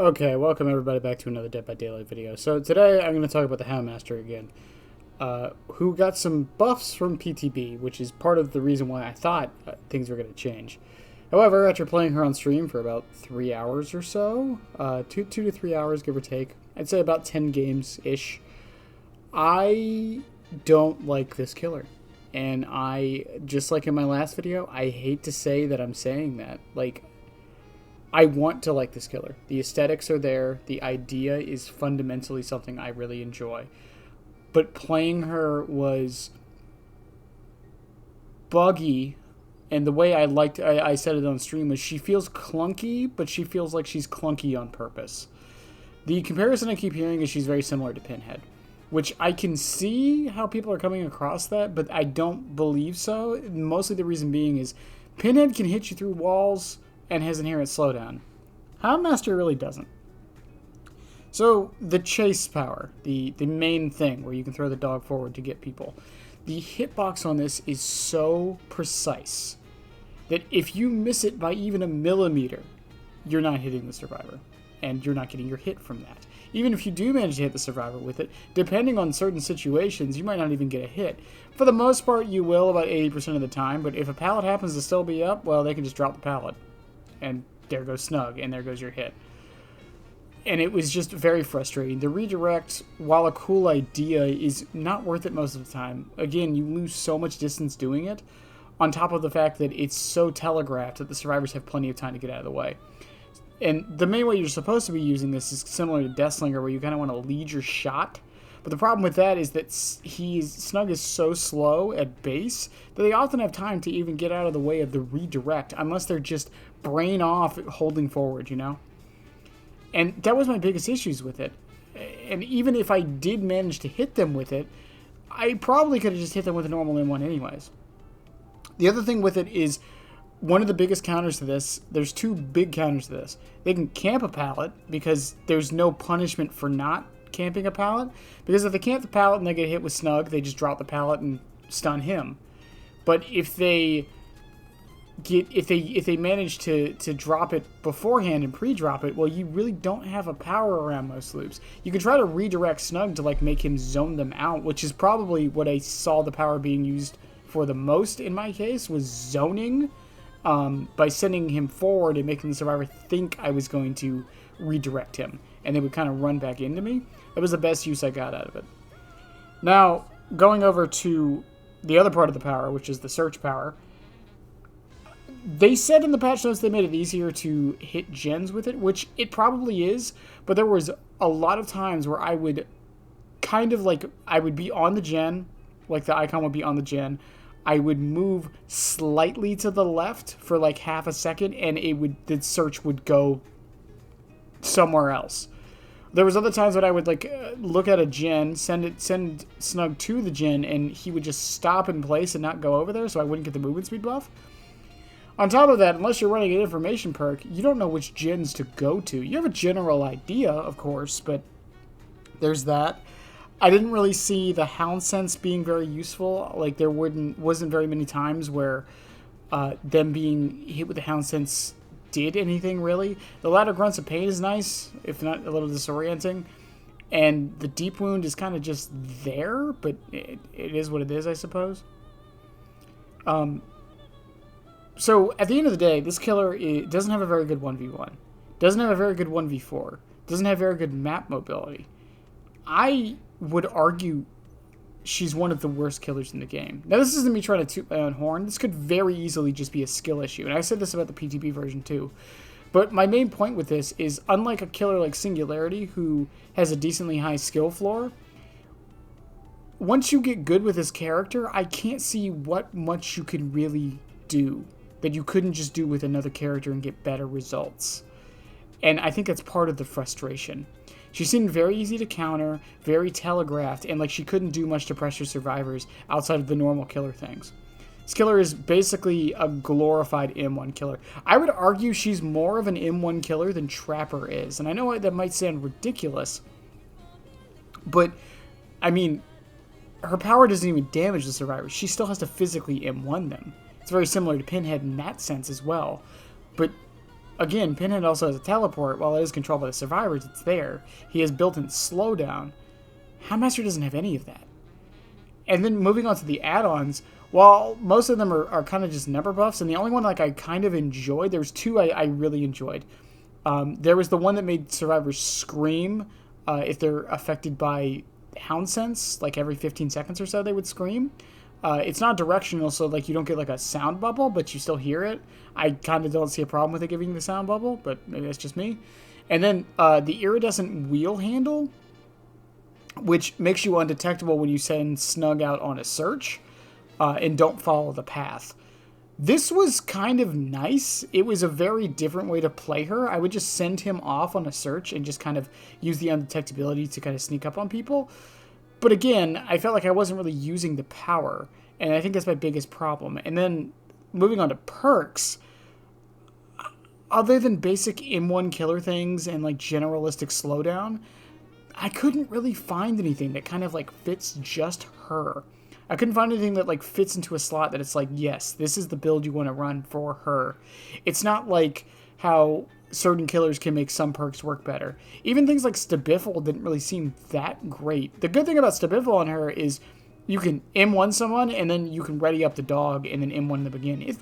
Okay, welcome everybody back to another Dead by Daylight video. So today I'm going to talk about the Houndmaster again, who got some buffs from PTB, which is part of the reason why I thought things were going to change. However, after playing her on stream for about 3 hours or so, 2 to 3 hours give or take, I'd say about 10 games-ish, I don't like this killer. And just like in my last video, I hate to say that I'm saying that. Like, I want to like this killer. The aesthetics are there. The idea is fundamentally something I really enjoy. But playing her was buggy. And the way I said it on stream was she feels clunky, but she feels like she's clunky on purpose. The comparison I keep hearing is she's very similar to Pinhead, which I can see how people are coming across that, but I don't believe so. Mostly the reason being is Pinhead can hit you through walls and has inherent slowdown. Houndmaster really doesn't. So the chase power, the main thing where you can throw the dog forward to get people, the hitbox on this is so precise that if you miss it by even a millimeter, you're not hitting the survivor, and you're not getting your hit from that. Even if you do manage to hit the survivor with it, depending on certain situations, you might not even get a hit. For the most part, you will about 80% of the time, but if a pallet happens to still be up, well, they can just drop the pallet. And there goes Snug, and there goes your hit. And it was just very frustrating. The redirect, while a cool idea, is not worth it most of the time. Again, you lose so much distance doing it, on top of the fact that it's so telegraphed that the survivors have plenty of time to get out of the way. And the main way you're supposed to be using this is similar to Deathslinger, where you kind of want to lead your shot. But the problem with that is that Snug is so slow at base that they often have time to even get out of the way of the redirect, unless they're just brain off holding forward, you know? And that was my biggest issues with it. And even if I did manage to hit them with it, I probably could have just hit them with a normal M1 anyways. The other thing with it is, one of the biggest counters to this, there's two big counters to this. They can camp a pallet because there's no punishment for not camping a pallet, because if they camp the pallet and they get hit with Snug, they just drop the pallet and stun him. But if they manage to drop it beforehand and pre-drop it, well, you really don't have a power around most loops. You can try to redirect Snug to like make him zone them out, which is probably what I saw the power being used for the most in my case, was zoning, by sending him forward and making the survivor think I was going to redirect him, and they would kind of run back into me. That was the best use I got out of it. Now, going over to the other part of the power, which is the search power, they said in the patch notes they made it easier to hit gens with it, which it probably is, but there was a lot of times where I would kind of like, I would be on the gen, like the icon would be on the gen, I would move slightly to the left for like half a second, and the search would go somewhere else. There was other times when I would like look at a gen, send Snug to the gen, and he would just stop in place and not go over there, so I wouldn't get the movement speed buff. On top of that, unless you're running an information perk, you don't know which gens to go to. You have a general idea, of course, but there's that. I didn't really see the Hound Sense being very useful. Like, there wasn't very many times where them being hit with the Hound Sense did anything, really. The Ladder Grunts of Pain is nice, if not a little disorienting. And the Deep Wound is kind of just there, but it is what it is, I suppose. So, at the end of the day, this killer doesn't have a very good 1v1. Doesn't have a very good 1v4. Doesn't have very good map mobility. I would argue she's one of the worst killers in the game. Now, this isn't me trying to toot my own horn. This could very easily just be a skill issue. And I said this about the PTB version too. But my main point with this is, unlike a killer like Singularity, who has a decently high skill floor, once you get good with this character, I can't see what much you can really do that you couldn't just do with another character and get better results. And I think that's part of the frustration. She seemed very easy to counter, very telegraphed, and like she couldn't do much to pressure survivors outside of the normal killer things. This killer is basically a glorified M1 killer. I would argue she's more of an M1 killer than Trapper is, and I know that might sound ridiculous, but, I mean, her power doesn't even damage the survivors. She still has to physically M1 them. It's very similar to Pinhead in that sense as well, but again, Pinhead also has a teleport. While it is controlled by the survivors, it's there. He has built-in slowdown. Houndmaster doesn't have any of that. And then moving on to the add-ons, while most of them are kind of just number buffs, and the only one like I kind of enjoyed, there's two I really enjoyed. There was the one that made survivors scream if they're affected by Hound Sense, like every 15 seconds or so they would scream. It's not directional, so like you don't get like a sound bubble, but you still hear it. I kind of don't see a problem with it giving the sound bubble, but maybe that's just me. And then the iridescent wheel handle, which makes you undetectable when you send Snug out on a search and don't follow the path. This was kind of nice. It was a very different way to play her. I would just send him off on a search and just kind of use the undetectability to kind of sneak up on people. But again, I felt like I wasn't really using the power, and I think that's my biggest problem. And then moving on to perks, other than basic M1 killer things and like generalistic slowdown, I couldn't really find anything that kind of like fits just her. I couldn't find anything that like fits into a slot that it's like, yes, this is the build you want to run for her. It's not like how certain killers can make some perks work better. Even things like Stabiffle didn't really seem that great. The good thing about Stabiffle on her is you can M1 someone and then you can ready up the dog and then M1 in the beginning.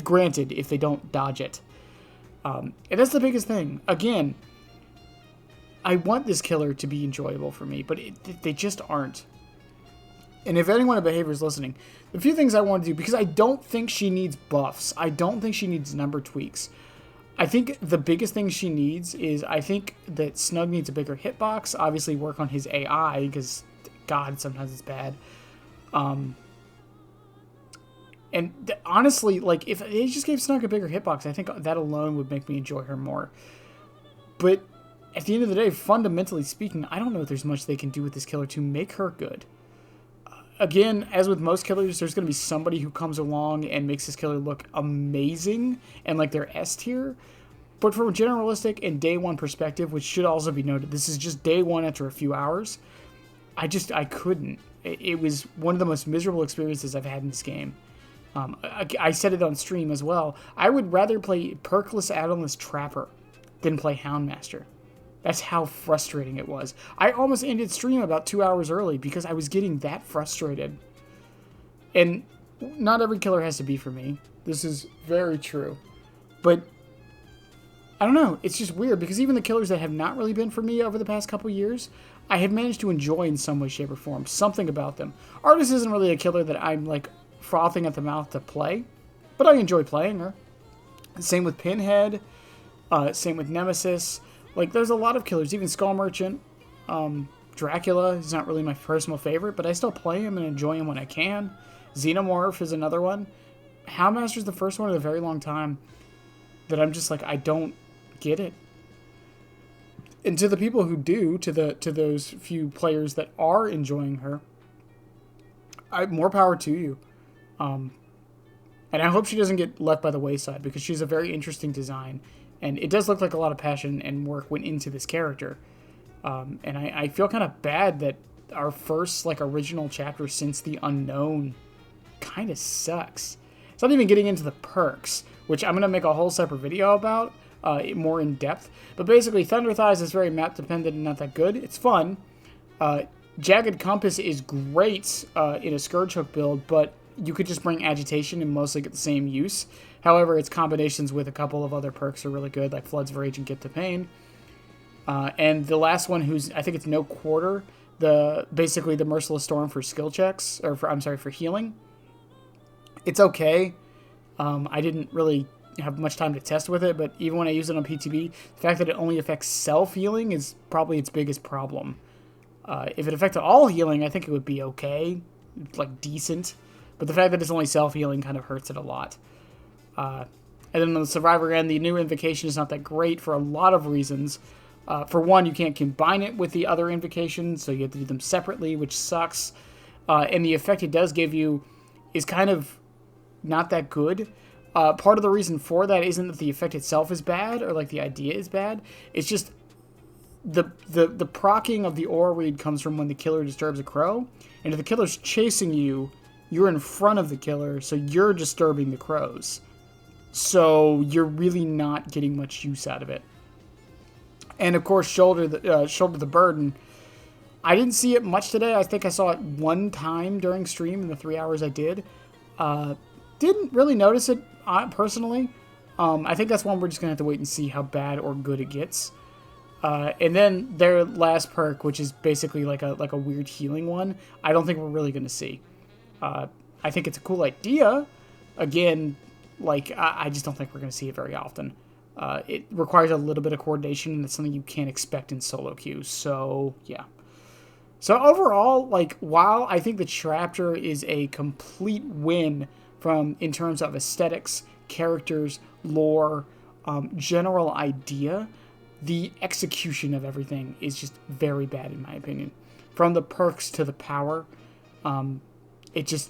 Granted, if they don't dodge it. And that's the biggest thing. Again, I want this killer to be enjoyable for me, but they just aren't. And if anyone of Behavior is listening, the few things I want to do, because I don't think she needs buffs. I don't think she needs number tweaks. I think the biggest thing she needs is, I think that Snug needs a bigger hitbox. Obviously work on his AI, because, God, sometimes it's bad. And honestly, like, if they just gave Snug a bigger hitbox, I think that alone would make me enjoy her more. But at the end of the day, fundamentally speaking, I don't know if there's much they can do with this killer to make her good. Again, as with most killers, there's going to be somebody who comes along and makes this killer look amazing and like they're S tier. But from a generalistic and day one perspective, which should also be noted, this is just day one after a few hours, I couldn't. It was one of the most miserable experiences I've had in this game. I said it on stream as well. I would rather play perkless add-onless Trapper than play Houndmaster. That's how frustrating it was. I almost ended stream about 2 hours early because I was getting that frustrated. And not every killer has to be for me. This is very true. But I don't know. It's just weird because even the killers that have not really been for me over the past couple years, I have managed to enjoy in some way, shape, or form. Something about them. Artist isn't really a killer that I'm like frothing at the mouth to play, but I enjoy playing her. Same with Pinhead. Same with Nemesis. Like, there's a lot of killers, even Skull Merchant, Dracula is not really my personal favorite, but I still play him and enjoy him when I can. Xenomorph is another one. Houndmaster's the first one in a very long time that I'm just like, I don't get it. And to the people who do, to those few players that are enjoying her, more power to you. And I hope she doesn't get left by the wayside because she's a very interesting design. And it does look like a lot of passion and work went into this character. And I feel kind of bad that our first like original chapter since the Unknown kind of sucks. It's not even getting into the perks, which I'm going to make a whole separate video about, more in depth. But basically, Thunder Thighs is very map dependent and not that good. It's fun. Jagged Compass is great in a Scourge Hook build, but you could just bring Agitation and mostly get the same use. However, its combinations with a couple of other perks are really good, like Floods of Rage and Get to Pain. And the last one, I think it's No Quarter, basically the Merciless Storm for skill checks, or for healing. It's okay. I didn't really have much time to test with it, but even when I use it on PTB, the fact that it only affects self-healing is probably its biggest problem. If it affected all healing, I think it would be okay, like decent. But the fact that it's only self-healing kind of hurts it a lot. And then on the Survivor end, the new invocation is not that great for a lot of reasons. For one, you can't combine it with the other invocations, so you have to do them separately, which sucks. And the effect it does give you is kind of not that good. Part of the reason for that isn't that the effect itself is bad, or like the idea is bad. It's just the proccing of the aura read comes from when the killer disturbs a crow. And if the killer's chasing you, you're in front of the killer, so you're disturbing the crows. So you're really not getting much use out of it. And of course, shoulder the burden. I didn't see it much today. I think I saw it one time during stream in the 3 hours I did. Didn't really notice it personally. I think that's one we're just gonna have to wait and see how bad or good it gets. And then their last perk, which is basically like a weird healing one, I don't think we're really gonna see. I think it's a cool idea. Again, like I just don't think we're gonna see it very often. It requires a little bit of coordination, and it's something you can't expect in solo queues. So yeah. So overall, like, while I think the chapter is a complete win in terms of aesthetics, characters, lore, general idea, the execution of everything is just very bad in my opinion. From the perks to the power, it just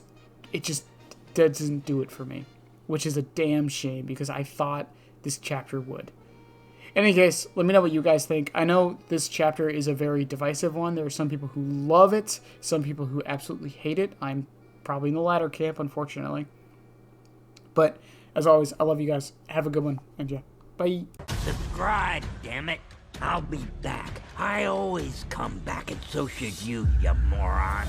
doesn't do it for me, which is a damn shame because I thought this chapter would. In any case, let me know what you guys think. I know this chapter is a very divisive one. There are some people who love it, some people who absolutely hate it. I'm probably in the latter camp, unfortunately. But, as always, I love you guys. Have a good one, and yeah, bye. Subscribe, damn it. I'll be back. I always come back, and so should you, you moron.